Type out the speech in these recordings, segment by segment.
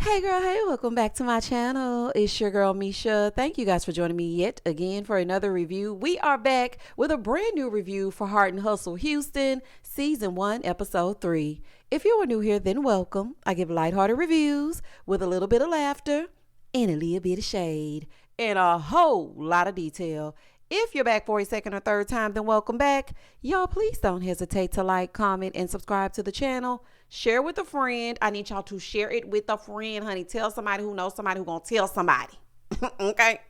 Hey girl, hey, welcome back to my channel. It's your girl Misha. Thank you guys for joining me yet again for another review. We are back with a brand new review for Heart and Hustle Houston, Season 1, Episode 3. If you are new here, then welcome. I give lighthearted reviews with a little bit of laughter and a little bit of shade and a whole lot of detail. If you're back for a second or third time, then welcome back. Y'all, please don't hesitate to like, comment, and subscribe to the channel. Share with a friend. I need y'all to share it with a friend, honey. Tell somebody who knows somebody who's going to tell somebody. Okay?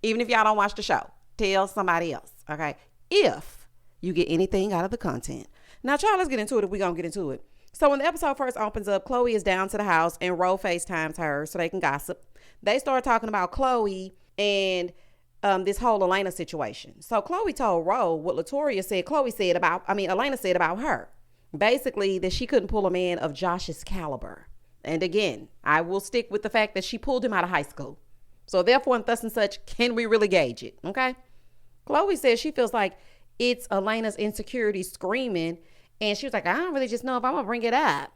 Even if y'all don't watch the show, tell somebody else. Okay? If you get anything out of the content. Now, y'all, let's get into it if we're going to get into it. So when the episode first opens up, Chloe is down to the house and Ro FaceTimes her so they can gossip. They start talking about Chloe and this whole Elena situation. So Chloe told Ro what Elena said about her. Basically, that she couldn't pull a man of Josh's caliber. And again, I will stick with the fact that she pulled him out of high school. So therefore, and thus and such, can we really gauge it? Okay. Chloe says she feels like it's Elena's insecurity screaming. And she was like, I don't really just know if I'm going to bring it up.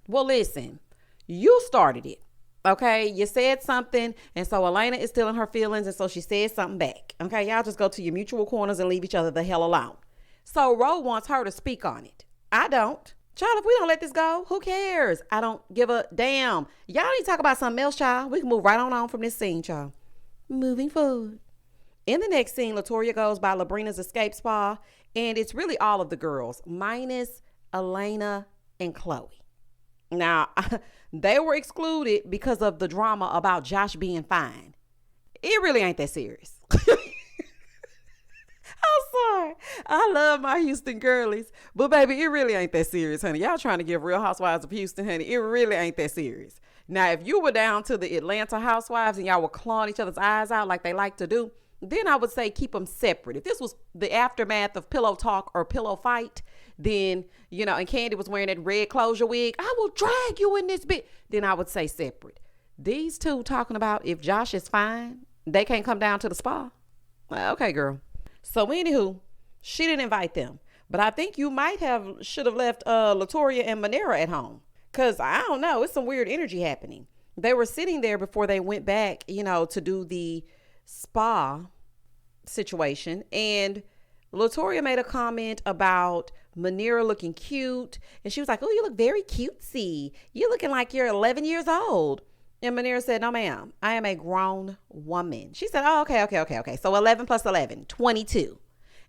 Well, listen, you started it. Okay, you said something, and so Elena is still in her feelings, and so she said something back. Okay, y'all just go to your mutual corners and leave each other the hell alone. So Ro wants her to speak on it. I don't. Child, if we don't let this go, who cares? I don't give a damn. Y'all need to talk about something else, child. We can move right on from this scene, child. Moving forward. In the next scene, Latoria goes by Labrina's escape spa, and it's really all of the girls, minus Elena and Chloe. Now, they were excluded because of the drama about Josh being fine. It really ain't that serious. I'm sorry. I love my Houston girlies, but baby, it really ain't that serious, honey. Y'all trying to give Real Housewives of Houston, honey. It really ain't that serious. Now, if you were down to the Atlanta Housewives and y'all were clawing each other's eyes out like they like to do, then I would say keep them separate. If this was the aftermath of pillow talk or pillow fight, then, and Candy was wearing that red closure wig, I will drag you in this bit. Then I would say separate. These two talking about if Josh is fine, they can't come down to the spa. Okay, girl. So anywho, she didn't invite them. But I think you should have left Latoria and Manera at home. Because I don't know, it's some weird energy happening. They were sitting there before they went back, to do the spa situation. And Latoria made a comment about Manera looking cute. And she was like, oh, you look very cutesy. You're looking like you're 11 years old. And Manera said, no, ma'am, I am a grown woman. She said, oh, okay. So 11 plus 11, 22.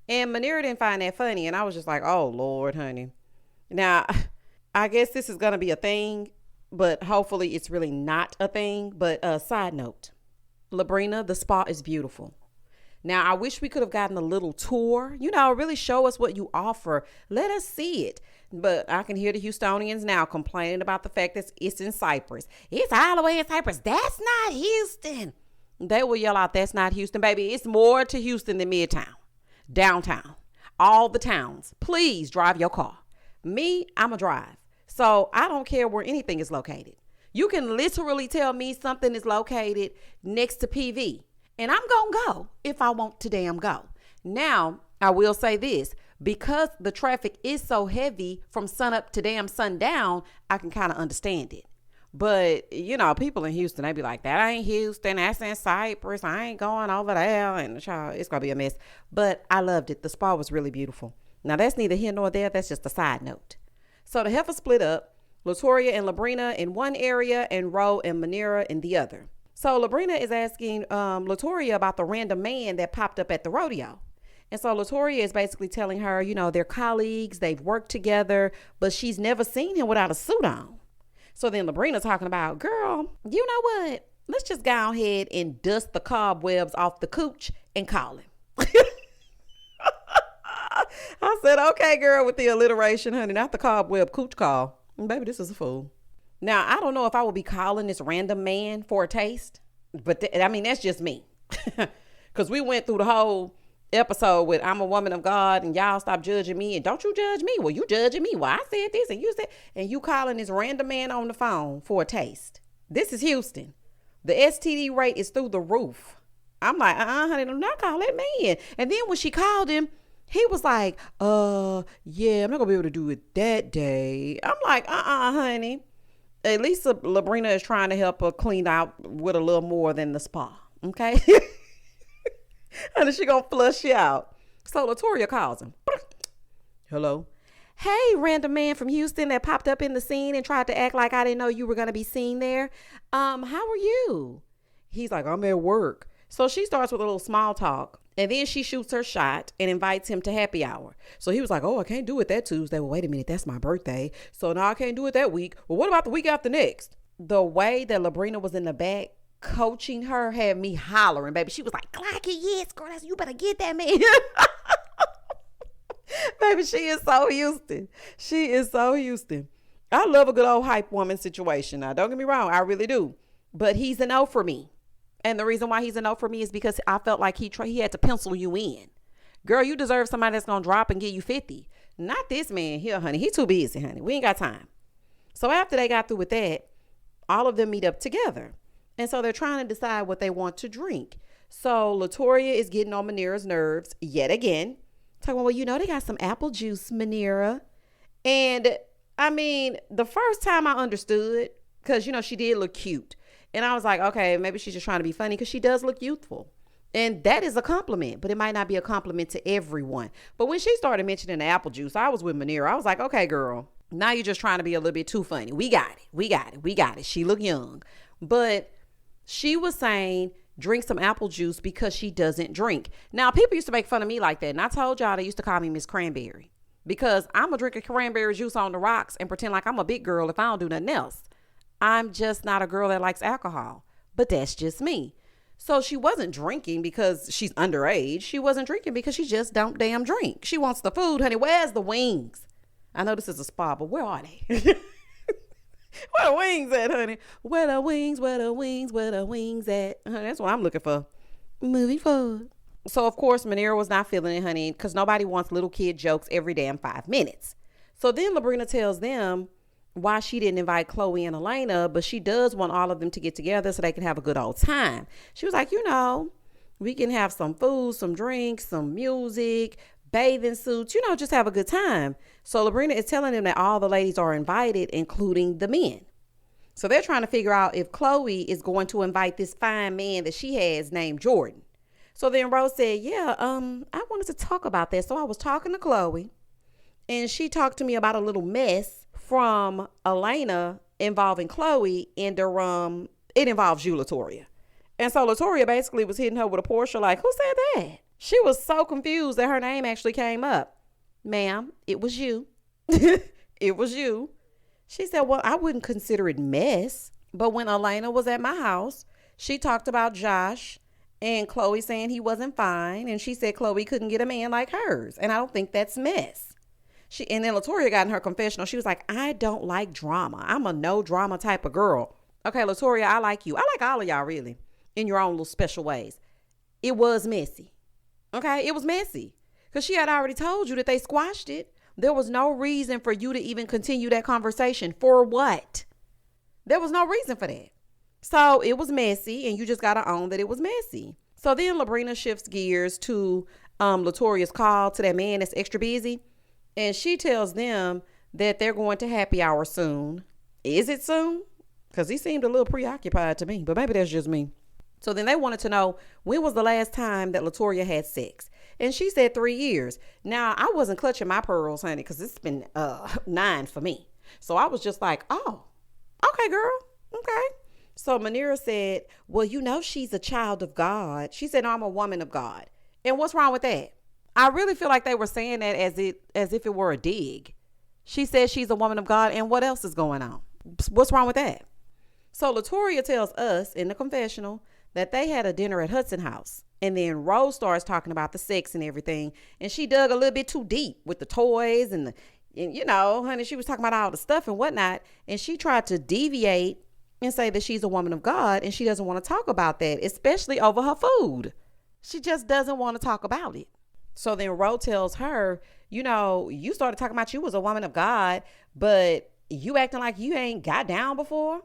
And Manera didn't find that funny. And I was just like, oh, Lord, honey. Now, I guess this is going to be a thing, but hopefully it's really not a thing. But side note, Labrina, the spa is beautiful. Now, I wish we could have gotten a little tour, really show us what you offer. Let us see it. But I can hear the Houstonians now complaining about the fact that it's in Cypress. It's all the way in Cypress. That's not Houston. They will yell out, that's not Houston, baby. It's more to Houston than Midtown, downtown, all the towns. Please drive your car. Me, I'm a drive. So I don't care where anything is located. You can literally tell me something is located next to PV. And I'm going to go if I want to damn go. Now, I will say this. Because the traffic is so heavy from sun up to damn sundown, I can kind of understand it. But, people in Houston, they be like, that ain't Houston. That's in Cypress. I ain't going over there. And child, it's going to be a mess. But I loved it. The spa was really beautiful. Now, that's neither here nor there. That's just a side note. So the heifer split up. Latoria and Labrina in one area and Ro and Manera in the other. So Labrina is asking Latoria about the random man that popped up at the rodeo. And so Latoria is basically telling her, they're colleagues, they've worked together, but she's never seen him without a suit on. So then Labrina's talking about, girl, you know what? Let's just go ahead and dust the cobwebs off the cooch and call him. I said, okay, girl, with the alliteration, honey, not the cobweb cooch call. Baby, this is a fool. Now, I don't know if I would be calling this random man for a taste, but that's just me. Because we went through the whole episode with I'm a woman of God and y'all stop judging me and don't you judge me. Well, you judging me. Well, I said this and you said, and you calling this random man on the phone for a taste. This is Houston. The STD rate is through the roof. I'm like, honey, do not call that man. And then when she called him, he was like, yeah, I'm not gonna be able to do it that day. I'm like, honey. At least Labrina is trying to help her clean out with a little more than the spa. Okay. And then she gonna flush you out. So Latoria calls him. Hello. Hey, random man from Houston that popped up in the scene and tried to act like I didn't know you were gonna be seen there. How are you? He's like, I'm at work. So she starts with a little small talk, and then she shoots her shot and invites him to happy hour. So he was like, oh, I can't do it that Tuesday. Well, wait a minute, that's my birthday. So now I can't do it that week. Well, what about the week after next? The way that Labrina was in the back coaching her had me hollering, baby. She was like, Clock it, yes, girl, you better get that man. Baby, she is so Houston. She is so Houston. I love a good old hype woman situation. Now, don't get me wrong. I really do. But he's a no for me. And the reason why he's a no for me is because I felt like he had to pencil you in. Girl, you deserve somebody that's going to drop and give you 50. Not this man here, honey. He too busy, honey. We ain't got time. So after they got through with that, all of them meet up together. And so they're trying to decide what they want to drink. So Latoria is getting on Manira's nerves yet again. Talking about, well, they got some apple juice, Manira. And I mean, the first time I understood, because, she did look cute. And I was like, okay, maybe she's just trying to be funny because she does look youthful. And that is a compliment, but it might not be a compliment to everyone. But when she started mentioning the apple juice, I was with Manira. I was like, okay, girl, now you're just trying to be a little bit too funny. We got it. She looked young. But she was saying drink some apple juice because she doesn't drink. Now, people used to make fun of me like that. And I told y'all they used to call me Miss Cranberry because I'm going to drink a cranberry juice on the rocks and pretend like I'm a big girl if I don't do nothing else. I'm just not a girl that likes alcohol, but that's just me. So she wasn't drinking because she's underage. She wasn't drinking because she just don't damn drink. She wants the food, honey. Where's the wings? I know this is a spa, but where are they? Where the wings at, honey? Where the wings at? Honey, that's what I'm looking for. Moving forward. So, of course, Manira was not feeling it, honey, because nobody wants little kid jokes every damn 5 minutes. So then Labrina tells them why she didn't invite Chloe and Elena, but she does want all of them to get together so they can have a good old time. She was like, we can have some food, some drinks, some music, bathing suits, just have a good time. So Labrina is telling them that all the ladies are invited, including the men. So they're trying to figure out if Chloe is going to invite this fine man that she has named Jordan. So then Rose said, I wanted to talk about that. So I was talking to Chloe and she talked to me about a little mess from Elena involving Chloe, and it involves you, Latoria. And so Latoria basically was hitting her with a Porsche like, who said that? She was so confused that her name actually came up. Ma'am, it was you. It was you. She said, well, I wouldn't consider it mess. But when Elena was at my house, she talked about Josh and Chloe saying he wasn't fine. And she said Chloe couldn't get a man like hers. And I don't think that's mess. And then Latoria got in her confessional. She was like, I don't like drama. I'm a no drama type of girl. Okay, Latoria, I like you. I like all of y'all, really, in your own little special ways. It was messy. Okay, it was messy because she had already told you that they squashed it. There was no reason for you to even continue that conversation. For what? There was no reason for that. So it was messy, and you just got to own that it was messy. So then Labrina shifts gears to Latoria's call to that man that's extra busy. And she tells them that they're going to happy hour soon. Is it soon? Because he seemed a little preoccupied to me, but maybe that's just me. So then they wanted to know, when was the last time that Latoria had sex? And she said 3 years. Now, I wasn't clutching my pearls, honey, because it's been 9 for me. So I was just like, oh, okay, girl. Okay. So Manira said, well, she's a child of God. She said, no, I'm a woman of God. And what's wrong with that? I really feel like they were saying that as if it were a dig. She says she's a woman of God, and what else is going on? What's wrong with that? So Latoria tells us in the confessional that they had a dinner at Hudson House. And then Rose starts talking about the sex and everything. And she dug a little bit too deep with the toys and honey, she was talking about all the stuff and whatnot. And she tried to deviate and say that she's a woman of God. And she doesn't want to talk about that, especially over her food. She just doesn't want to talk about it. So then Ro tells her, you started talking about you was a woman of God, but you acting like you ain't got down before.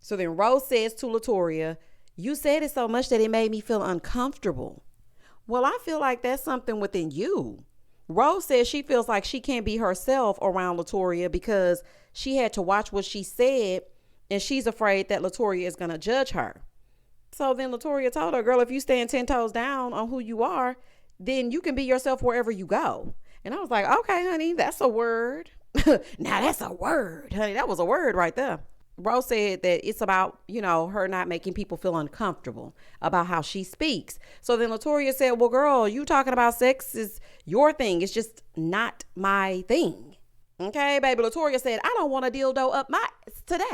So then Rose says to Latoria, you said it so much that it made me feel uncomfortable. Well, I feel like that's something within you. Rose says she feels like she can't be herself around Latoria because she had to watch what she said And she's afraid that Latoria is going to judge her. So then Latoria told her, girl, if you stand 10 toes down on who you are, then you can be yourself wherever you go. And I was like, okay, honey, that's a word. Now that's a word, honey. That was a word right there. Rose said that it's about, her not making people feel uncomfortable about how she speaks. So then Latoria said, well, girl, you talking about sex is your thing. It's just not my thing. Okay, baby. Latoria said, I don't want a dildo up my today.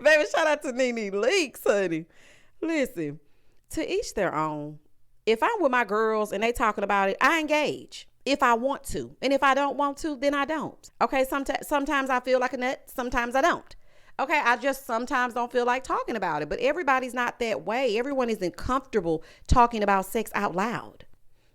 Baby, shout out to Nene Leaks, honey. Listen, to each their own. If I'm with my girls and they talking about it, I engage if I want to. And if I don't want to, then I don't. Okay, sometimes I feel like a nut. Sometimes I don't. Okay, I just sometimes don't feel like talking about it. But everybody's not that way. Everyone isn't comfortable talking about sex out loud.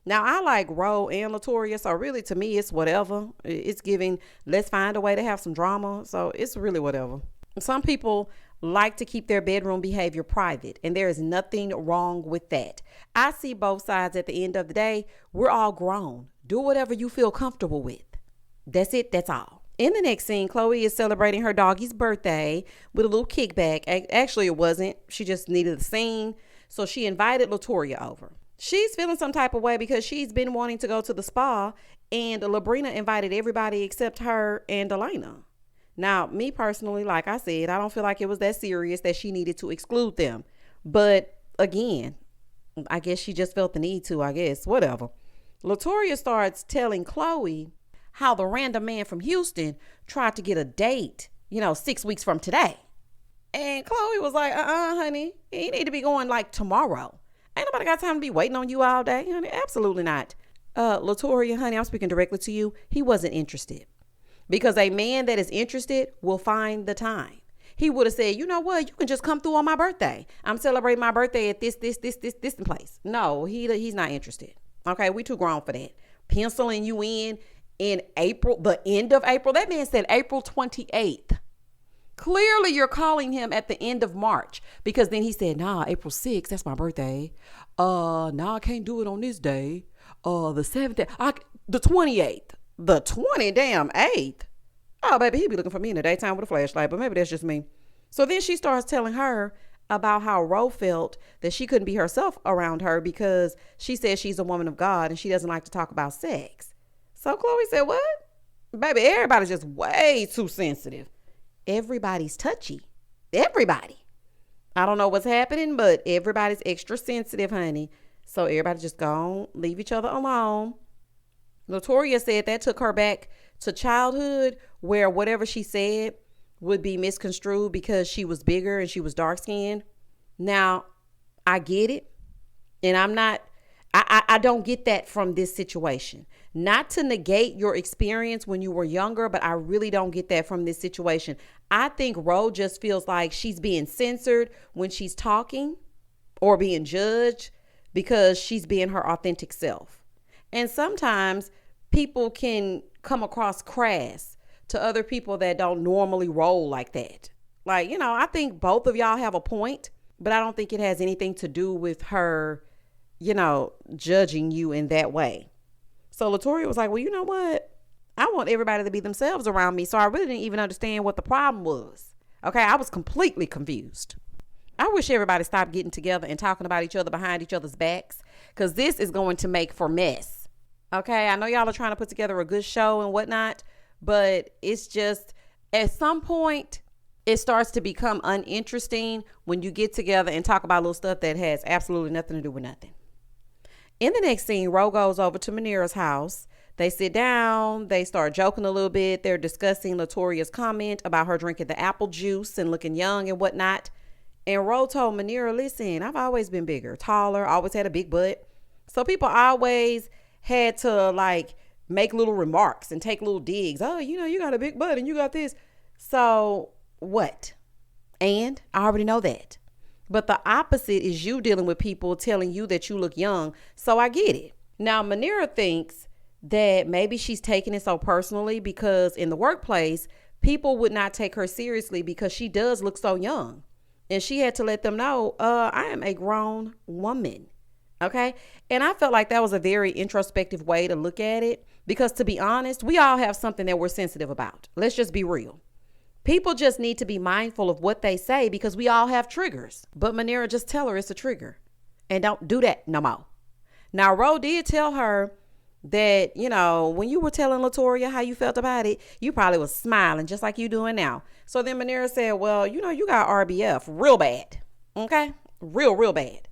Now, I like Ro and Latoria, so really to me, it's whatever. It's giving, let's find a way to have some drama. So it's really whatever. Some people like to keep their bedroom behavior private, and there is nothing wrong with that. I see both sides. At the end of the day, we're all grown. Do whatever you feel comfortable with. That's it. That's all. In the next scene, Chloe is celebrating her doggy's birthday with a little kickback. Actually, it wasn't. She just needed the scene, so she invited Latoria over. She's feeling some type of way because she's been wanting to go to the spa, and Labrina invited everybody except her and Elena. Now, me personally, like I said, I don't feel like it was that serious that she needed to exclude them. But again, I guess she just felt the need to, I guess, whatever. Latoria starts telling Chloe how the random man from Houston tried to get a date, 6 weeks from today. And Chloe was like, honey, he need to be going like tomorrow. Ain't nobody got time to be waiting on you all day, honey. Absolutely not. Latoria, honey, I'm speaking directly to you. He wasn't interested. Because a man that is interested will find the time. He would have said, you know what? You can just come through on my birthday. I'm celebrating my birthday at this place. No, he's not interested. Okay, we too grown for that. Penciling you in April, the end of April. That man said April 28th. Clearly, you're calling him at the end of March. Because then he said, nah, April 6th, that's my birthday. Nah, I can't do it on this day. The 7th, the 28th. The 8th. Oh, baby, he be looking for me in the daytime with a flashlight, but maybe that's just me. So then she starts telling her about how Ro felt that she couldn't be herself around her because she says she's a woman of God and she doesn't like to talk about sex. So Chloe said, what? Baby, everybody's just way too sensitive. Everybody's touchy. Everybody. I don't know what's happening, but everybody's extra sensitive, honey. So everybody just go on, leave each other alone. Latoria said that took her back to childhood where whatever she said would be misconstrued because she was bigger and she was dark skinned. Now, I get it. And I don't get that from this situation. Not to negate your experience when you were younger, but I really don't get that from this situation. I think Ro just feels like she's being censored when she's talking or being judged because she's being her authentic self. And sometimes people can come across crass to other people that don't normally roll like that. Like, I think both of y'all have a point, but I don't think it has anything to do with her, judging you in that way. So Latoria was like, well, you know what? I want everybody to be themselves around me. So I really didn't even understand what the problem was. Okay, I was completely confused. I wish everybody stopped getting together and talking about each other behind each other's backs because this is going to make for mess. Okay, I know y'all are trying to put together a good show and whatnot, but it's just at some point it starts to become uninteresting when you get together and talk about little stuff that has absolutely nothing to do with nothing. In the next scene, Ro goes over to Manira's house. They sit down. They start joking a little bit. They're discussing Latoria's comment about her drinking the apple juice and looking young and whatnot. And Ro told Manira, listen, I've always been bigger, taller, always had a big butt. So people always had to make little remarks and take little digs. Oh, you got a big butt and you got this. So what? And I already know that. But the opposite is you dealing with people telling you that you look young. So I get it. Now, Manira thinks that maybe she's taking it so personally because in the workplace, people would not take her seriously because she does look so young. And she had to let them know, I am a grown woman. Okay. And I felt like that was a very introspective way to look at it, because to be honest, we all have something that we're sensitive about. Let's just be real. People just need to be mindful of what they say because we all have triggers. But Manera, just tell her it's a trigger and don't do that no more. Now, Ro did tell her that, when you were telling Latoria how you felt about it, you probably was smiling just like you doing now. So then Manera said, well, you got RBF real bad. Okay? Real bad.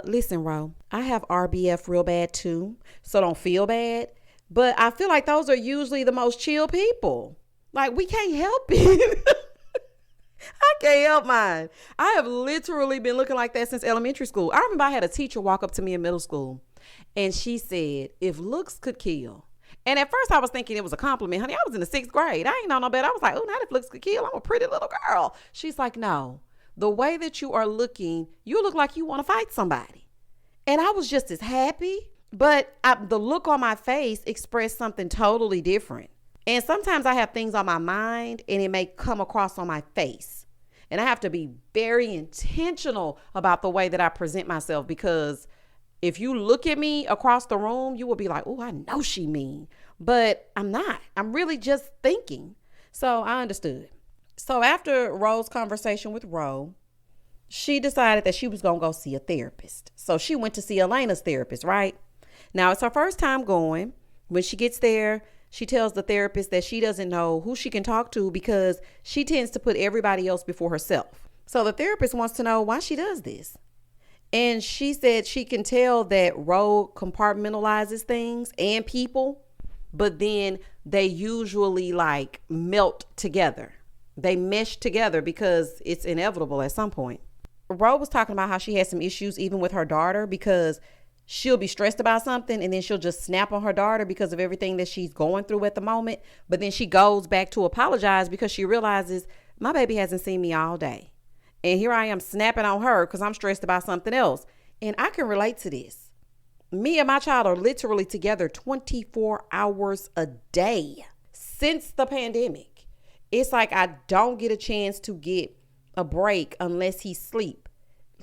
Listen, Ro, I have RBF real bad too. So don't feel bad. But I feel like those are usually the most chill people. Like, we can't help it. I can't help mine. I have literally been looking like that since elementary school. I remember I had a teacher walk up to me in middle school and she said, if looks could kill. And at first I was thinking it was a compliment. Honey, I was in the 6th grade. I ain't know no better. I was like, oh, not if looks could kill. I'm a pretty little girl. She's like, no, the way that you are looking, you look like you want to fight somebody. And I was just as happy, but the look on my face expressed something totally different. And sometimes I have things on my mind and it may come across on my face. And I have to be very intentional about the way that I present myself, because if you look at me across the room, you will be like, oh, I know she mean. But I'm not. I'm really just thinking. So I understood. So after Ro's conversation with Ro, she decided that she was going to go see a therapist. So she went to see Elena's therapist, right? Now, it's her first time going. When she gets there, she tells the therapist that she doesn't know who she can talk to because she tends to put everybody else before herself. So the therapist wants to know why she does this. And she said she can tell that Ro compartmentalizes things and people, but then they usually like melt together. They mesh together because it's inevitable at some point. Ro was talking about how she had some issues even with her daughter because she'll be stressed about something and then she'll just snap on her daughter because of everything that she's going through at the moment. But then she goes back to apologize because she realizes my baby hasn't seen me all day. And here I am snapping on her because I'm stressed about something else. And I can relate to this. Me and my child are literally together 24 hours a day since the pandemic. It's like I don't get a chance to get a break unless he's asleep.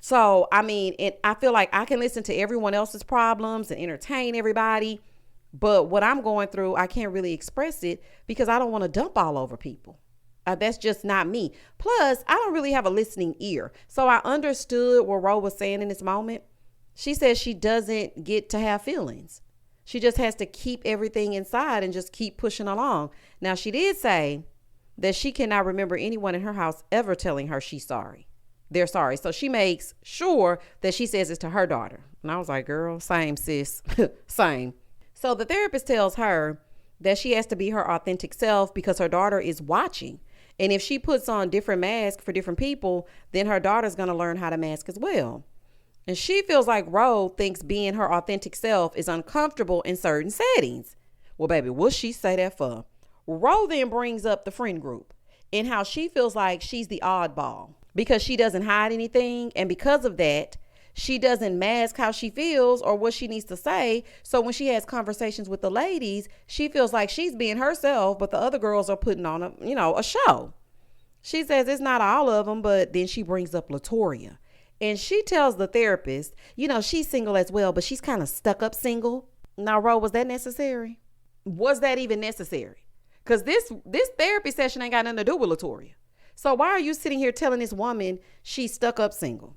So, I feel like I can listen to everyone else's problems and entertain everybody. But what I'm going through, I can't really express it because I don't want to dump all over people. That's just not me. Plus, I don't really have a listening ear. So I understood what Ro was saying in this moment. She says she doesn't get to have feelings. She just has to keep everything inside and just keep pushing along. Now, she did say that she cannot remember anyone in her house ever telling her she's sorry. They're sorry. So she makes sure that she says it to her daughter. And I was like, girl, same, sis. Same. So the therapist tells her that she has to be her authentic self because her daughter is watching. And if she puts on different masks for different people, then her daughter's going to learn how to mask as well. And she feels like Ro thinks being her authentic self is uncomfortable in certain settings. Well, baby, what'd she say that for? Ro then brings up the friend group and how she feels like she's the oddball because she doesn't hide anything. And because of that, she doesn't mask how she feels or what she needs to say. So when she has conversations with the ladies, she feels like she's being herself, but the other girls are putting on a show. She says it's not all of them, but then she brings up Latoria. And she tells the therapist, she's single as well, but she's kind of stuck up single. Now, Ro, was that necessary? Was that even necessary? Because this therapy session ain't got nothing to do with Latoria. So why are you sitting here telling this woman she's stuck up single?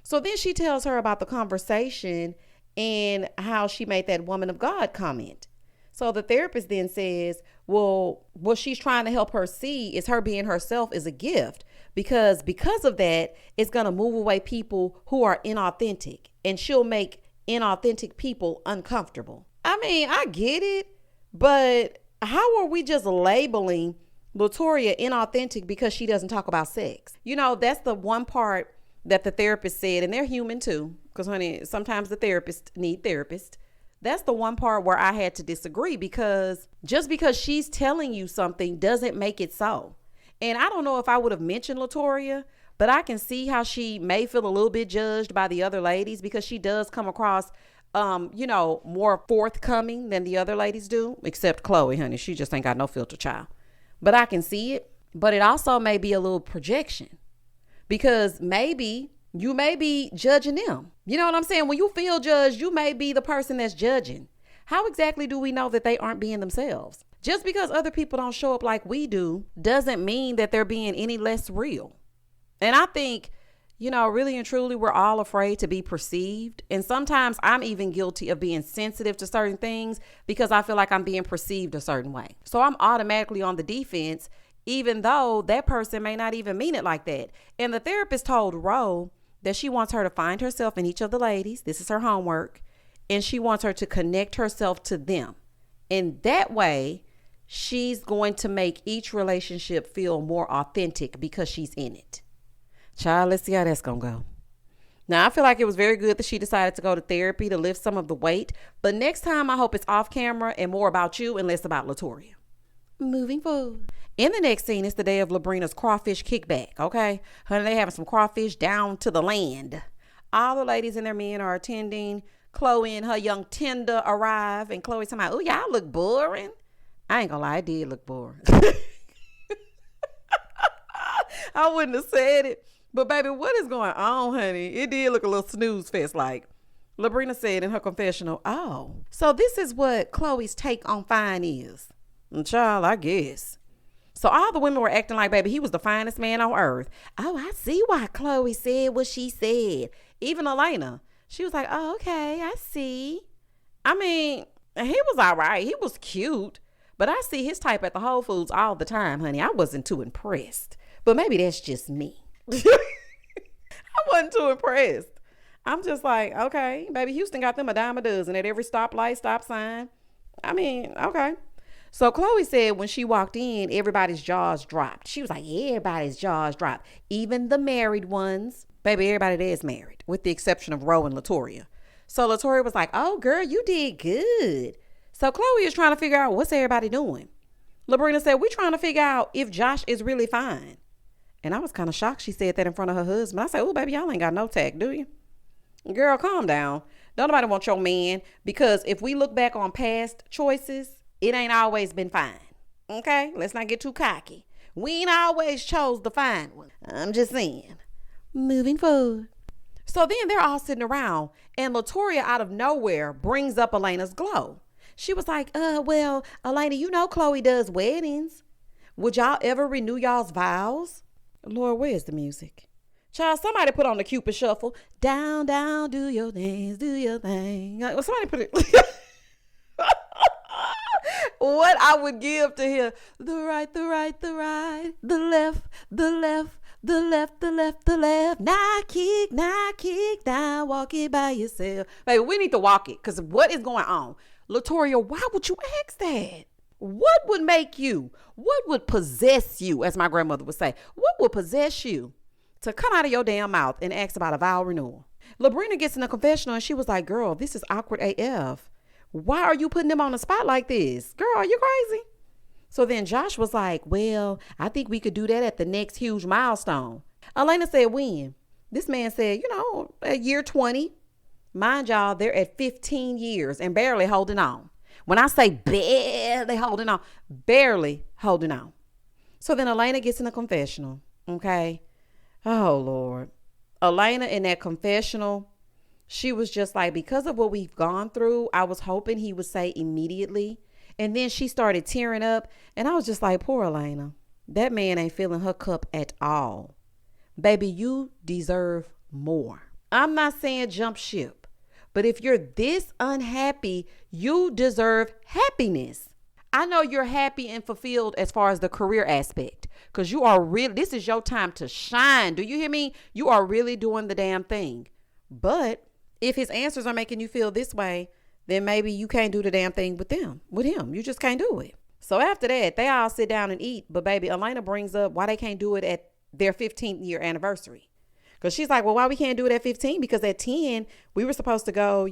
So then she tells her about the conversation and how she made that woman of God comment. So the therapist then says, well, what she's trying to help her see is her being herself is a gift because of that, it's going to move away people who are inauthentic and she'll make inauthentic people uncomfortable. I get it, but how are we just labeling Latoria inauthentic because she doesn't talk about sex? That's the one part that the therapist said, and they're human too, because honey, sometimes the therapists need therapists. That's the one part where I had to disagree because just because she's telling you something doesn't make it so. And I don't know if I would have mentioned Latoria, but I can see how she may feel a little bit judged by the other ladies because she does come across, more forthcoming than the other ladies do, except Chloe, honey. She just ain't got no filter, child. But I can see it. But it also may be a little projection because maybe you may be judging them. You know what I'm saying? When you feel judged, you may be the person that's judging. How exactly do we know that they aren't being themselves? Just because other people don't show up like we do doesn't mean that they're being any less real. And I think, really and truly, we're all afraid to be perceived. And sometimes I'm even guilty of being sensitive to certain things because I feel like I'm being perceived a certain way. So I'm automatically on the defense, even though that person may not even mean it like that. And the therapist told Ro that she wants her to find herself in each of the ladies. This is her homework. And she wants her to connect herself to them. And that way, she's going to make each relationship feel more authentic because she's in it. Child, let's see how that's going to go. Now, I feel like it was very good that she decided to go to therapy to lift some of the weight. But next time, I hope it's off camera and more about you and less about Latoria. Moving forward. In the next scene, it's the day of Labrina's crawfish kickback, okay? Honey, they having some crawfish down to the land. All the ladies and their men are attending. Chloe and her young tender arrive. And Chloe's talking about, oh, y'all look boring. I ain't gonna lie, it did look boring. I wouldn't have said it. But baby, what is going on, honey? It did look a little snooze fest like. Labrina said in her confessional, oh, so this is what Chloe's take on fine is. And child, I guess. So all the women were acting like, baby, he was the finest man on earth. Oh, I see why Chloe said what she said. Even Elena, she was like, oh, okay, I see. I mean, he was all right. He was cute. But I see his type at the Whole Foods all the time, honey. I wasn't too impressed. But maybe that's just me. I wasn't too impressed. I'm just like, okay, baby, Houston got them a dime a dozen at every stoplight, stop sign. I mean, okay. So Chloe said when she walked in, everybody's jaws dropped. She was like, everybody's jaws dropped. Even the married ones. Baby, everybody there is married, with the exception of Ro and Latoria. So Latoria was like, oh, girl, you did good. So Chloe is trying to figure out what's everybody doing. Labrina said, we're trying to figure out if Josh is really fine. And I was kind of shocked she said that in front of her husband. I said, oh, baby, y'all ain't got no tact, do you? Girl, calm down. Don't nobody want your man, because if we look back on past choices, it ain't always been fine. Okay? Let's not get too cocky. We ain't always chose the fine one. I'm just saying. Moving forward. So then they're all sitting around, and Latoria out of nowhere brings up Elena's glow. She was like, well, Elena, you know Chloe does weddings. Would y'all ever renew y'all's vows? Lord, where's the music? Child, somebody put on the Cupid shuffle. Down, down, do your dance, do your thing. Somebody put it. What I would give to hear the right, the right, the right, the left, the left, the left, the left, the left. Now kick, now walk it by yourself. Baby, we need to walk it, because what is going on? Latoria, why would you ask that? What would make you? What would possess you, as my grandmother would say? What would possess you to come out of your damn mouth and ask about a vow renewal? Labrina gets in a confessional and she was like, girl, this is awkward AF. Why are you putting them on the spot like this? Girl, are you crazy? So then Josh was like, well, I think we could do that at the next huge milestone. Elena said, when? This man said, at year 20. Mind y'all, they're at 15 years and barely holding on. When I say barely holding on, barely holding on. So then Elena gets in a confessional. Okay. Oh, Lord. Elena in that confessional, she was just like, because of what we've gone through, I was hoping he would say immediately. And then she started tearing up. And I was just like, poor Elena. That man ain't filling her cup at all. Baby, you deserve more. I'm not saying jump ship. But if you're this unhappy, you deserve happiness. I know you're happy and fulfilled as far as the career aspect, because you are really, this is your time to shine. Do you hear me? You are really doing the damn thing. But if his answers are making you feel this way, then maybe you can't do the damn thing with him. You just can't do it. So after that, they all sit down and eat. But baby, Elena brings up why they can't do it at their 15th year anniversary. Because she's like, well, why we can't do it at 15? Because at 10, we were supposed to go,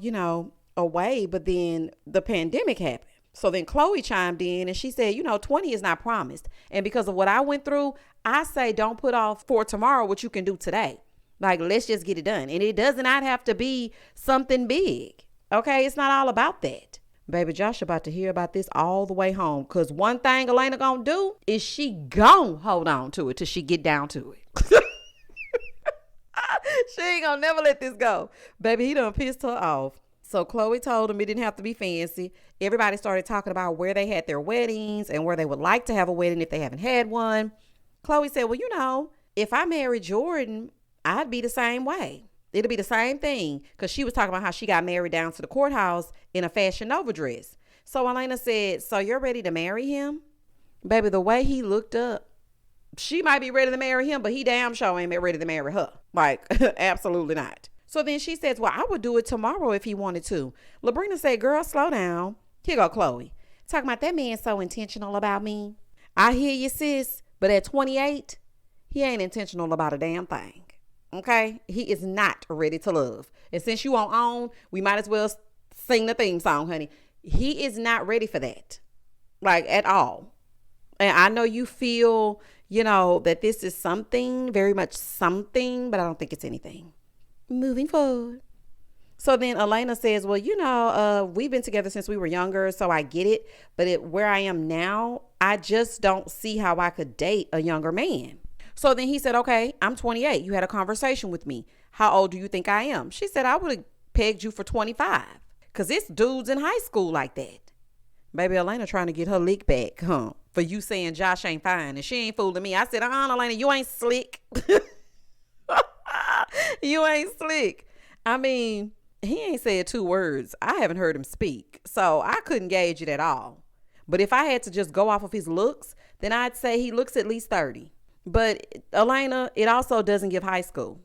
away. But then the pandemic happened. So then Chloe chimed in and she said, 20 is not promised. And because of what I went through, I say don't put off for tomorrow what you can do today. Like, let's just get it done. And it does not have to be something big. Okay, it's not all about that. Baby, Josh about to hear about this all the way home. Because one thing Elena gonna do is she gon' hold on to it till she get down to it. She ain't gonna never let this go. Baby, he done pissed her off. So Chloe told him it didn't have to be fancy. Everybody started talking about where they had their weddings and where they would like to have a wedding if they haven't had one. Chloe said, well, if I married Jordan, I'd be the same way. It'll be the same thing, because she was talking about how she got married down to the courthouse in a Fashion Nova dress. So Elena said, so you're ready to marry him? Baby, the way he looked up, she might be ready to marry him, but he damn sure ain't ready to marry her. Like, absolutely not. So then she says, well, I would do it tomorrow if he wanted to. Labrina said, girl, slow down. Here go Chloe. Talking about that man so intentional about me. I hear you, sis, but at 28, he ain't intentional about a damn thing. Okay? He is not ready to love. And since you on, we might as well sing the theme song, honey. He is not ready for that. Like, at all. And I know you feel, that this is something, very much something, but I don't think it's anything. Moving forward. So then Elena says, well, we've been together since we were younger, so I get it. But where I am now, I just don't see how I could date a younger man. So then he said, okay, I'm 28. You had a conversation with me. How old do you think I am? She said, I would have pegged you for 25. Because it's dudes in high school like that. Baby, Elena trying to get her lick back, for you saying Josh ain't fine. And she ain't fooling me. I said, Elena, you ain't slick. You ain't slick. I mean, he ain't said 2 words. I haven't heard him speak. So I couldn't gauge it at all. But if I had to just go off of his looks, then I'd say he looks at least 30. But Elena, it also doesn't give high school.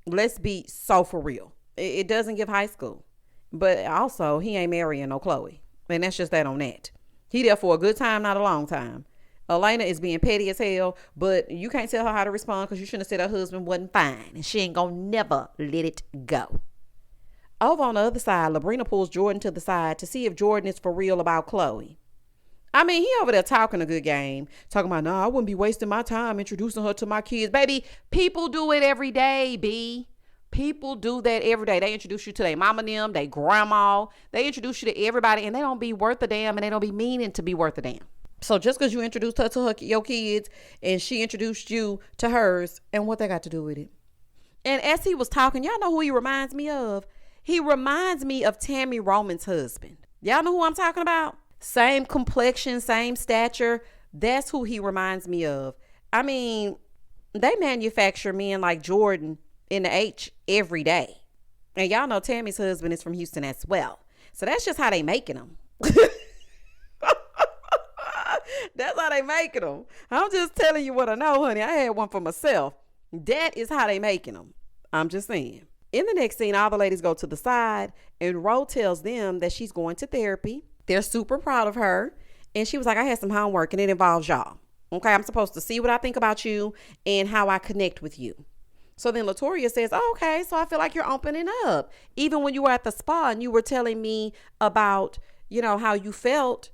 Let's be so for real. It doesn't give high school. But also, he ain't marrying no Chloe. And that's just that on that. He there for a good time, not a long time. Elena is being petty as hell, but you can't tell her how to respond, because you shouldn't have said her husband wasn't fine. And she ain't gonna never let it go. Over on the other side, Labrina pulls Jordan to the side to see if Jordan is for real about Chloe. I mean, he over there talking a good game. Talking about, no, I wouldn't be wasting my time introducing her to my kids. Baby, people do it every day, B. People do that every day. They introduce you to their mama and them, their grandma. They introduce you to everybody, and they don't be worth a damn, and they don't be meaning to be worth a damn. So just because you introduced her to your kids and she introduced you to hers, and what they got to do with it? And as he was talking, y'all know who he reminds me of? He reminds me of Tammy Roman's husband. Y'all know who I'm talking about? Same complexion, same stature. That's who he reminds me of. I mean, they manufacture men like Jordan in the H every day. And y'all know Tammy's husband is from Houston as well. So that's just how they making them. That's how they making them. I'm just telling you what I know, honey. I had one for myself. That is how they making them. I'm just saying. In the next scene, all the ladies go to the side, and Ro tells them that she's going to therapy. They're super proud of her. And she was like, I had some homework, and it involves y'all. Okay, I'm supposed to see what I think about you and how I connect with you. So then Latoria says, oh, okay, so I feel like you're opening up. Even when you were at the spa and you were telling me about, how you felt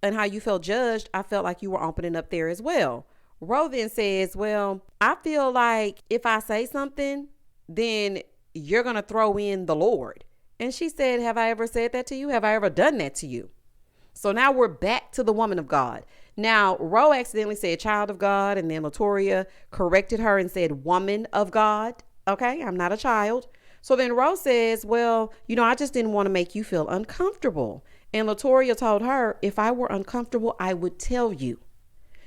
and how you felt judged, I felt like you were opening up there as well. Ro then says, well, I feel like if I say something, then you're going to throw in the Lord. And she said, have I ever said that to you? Have I ever done that to you? So now we're back to the woman of God. Now, Ro accidentally said child of God, and then Latoria corrected her and said woman of God. Okay, I'm not a child. So then Ro says, well, I just didn't want to make you feel uncomfortable. And Latoria told her, if I were uncomfortable, I would tell you.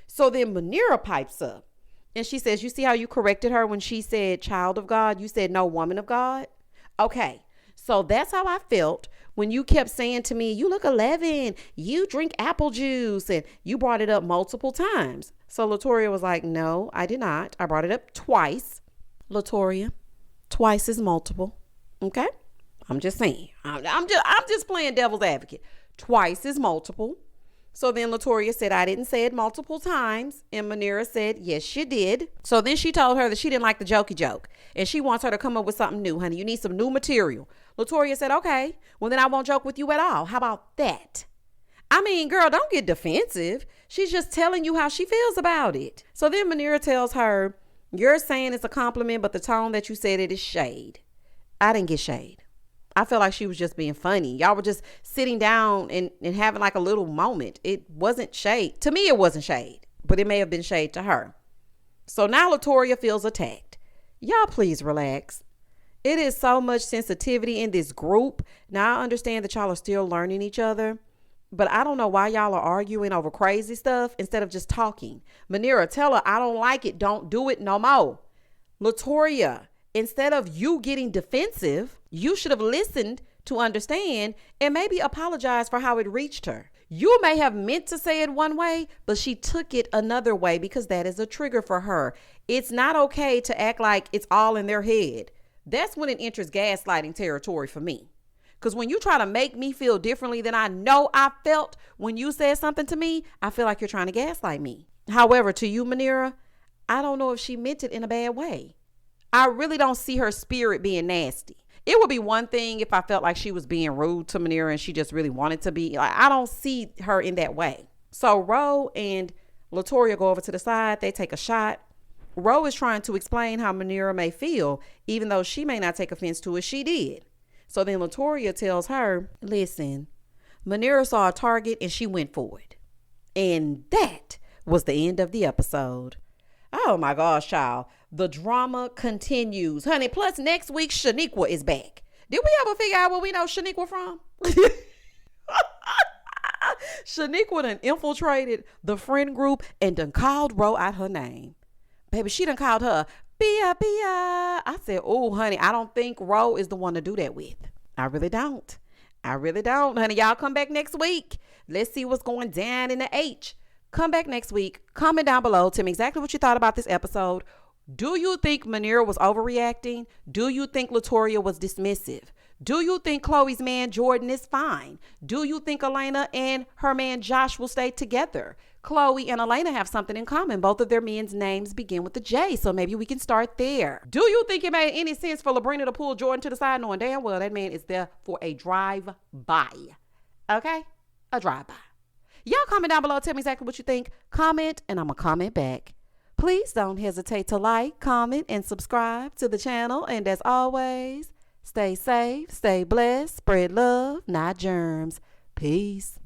So then Manira pipes up and she says, you see how you corrected her when she said child of God? You said no, woman of God. Okay, so that's how I felt when you kept saying to me, you look 11, you drink apple juice, and you brought it up multiple times. So Latoria was like, no, I did not. I brought it up twice. Latoria, twice is multiple. Okay, I'm just saying. I'm just playing devil's advocate. Twice is multiple. So then Latoria said, I didn't say it multiple times. And Manira said, yes, you did. So then she told her that she didn't like the jokey joke. And she wants her to come up with something new, honey. You need some new material. Latoria said, okay, well, then I won't joke with you at all. How about that? I mean, girl, don't get defensive. She's just telling you how she feels about it. So then Manira tells her, you're saying it's a compliment, but the tone that you said it is shade. I didn't get shade. I felt like she was just being funny. Y'all were just sitting down and having like a little moment. It wasn't shade. To me, it wasn't shade, but it may have been shade to her. So now Latoria feels attacked. Y'all please relax. It is so much sensitivity in this group. Now, I understand that y'all are still learning each other, but I don't know why y'all are arguing over crazy stuff instead of just talking. Manira, tell her, I don't like it. Don't do it no more. Latoria, instead of you getting defensive, you should have listened to understand and maybe apologize for how it reached her. You may have meant to say it one way, but she took it another way because that is a trigger for her. It's not okay to act like it's all in their head. That's when it enters gaslighting territory for me. Because when you try to make me feel differently than I know I felt when you said something to me, I feel like you're trying to gaslight me. However, to you, Manira, I don't know if she meant it in a bad way. I really don't see her spirit being nasty. It would be one thing if I felt like she was being rude to Manira and she just really wanted to be. Like, I don't see her in that way. So Ro and Latoria go over to the side. They take a shot. Ro is trying to explain how Manira may feel, even though she may not take offense to it. She did. So then Latoria tells her, listen, Manira saw a target and she went for it. And that was the end of the episode. Oh my gosh, child. The drama continues. Honey, plus next week, Shaniqua is back. Did we ever figure out where we know Shaniqua from? Shaniqua done infiltrated the friend group and done called Ro out her name. Baby, she done called her Bia. I said, oh, honey, I don't think Ro is the one to do that with. I really don't. Honey, y'all come back next week. Let's see what's going down in the H. Come back next week. Comment down below. Tell me exactly what you thought about this episode. Do you think Manira was overreacting? Do you think Latoria was dismissive? Do you think Chloe's man Jordan is fine? Do you think Elena and her man Josh will stay together? Chloe and Elena have something in common. Both of their men's names begin with a J, so maybe we can start there. Do you think it made any sense for Labrina to pull Jordan to the side knowing damn well that man is there for a drive-by? Okay? A drive-by. Y'all comment down below. Tell me exactly what you think. Comment, and I'm going to comment back. Please don't hesitate to like, comment, and subscribe to the channel. And as always, stay safe, stay blessed, spread love, not germs. Peace.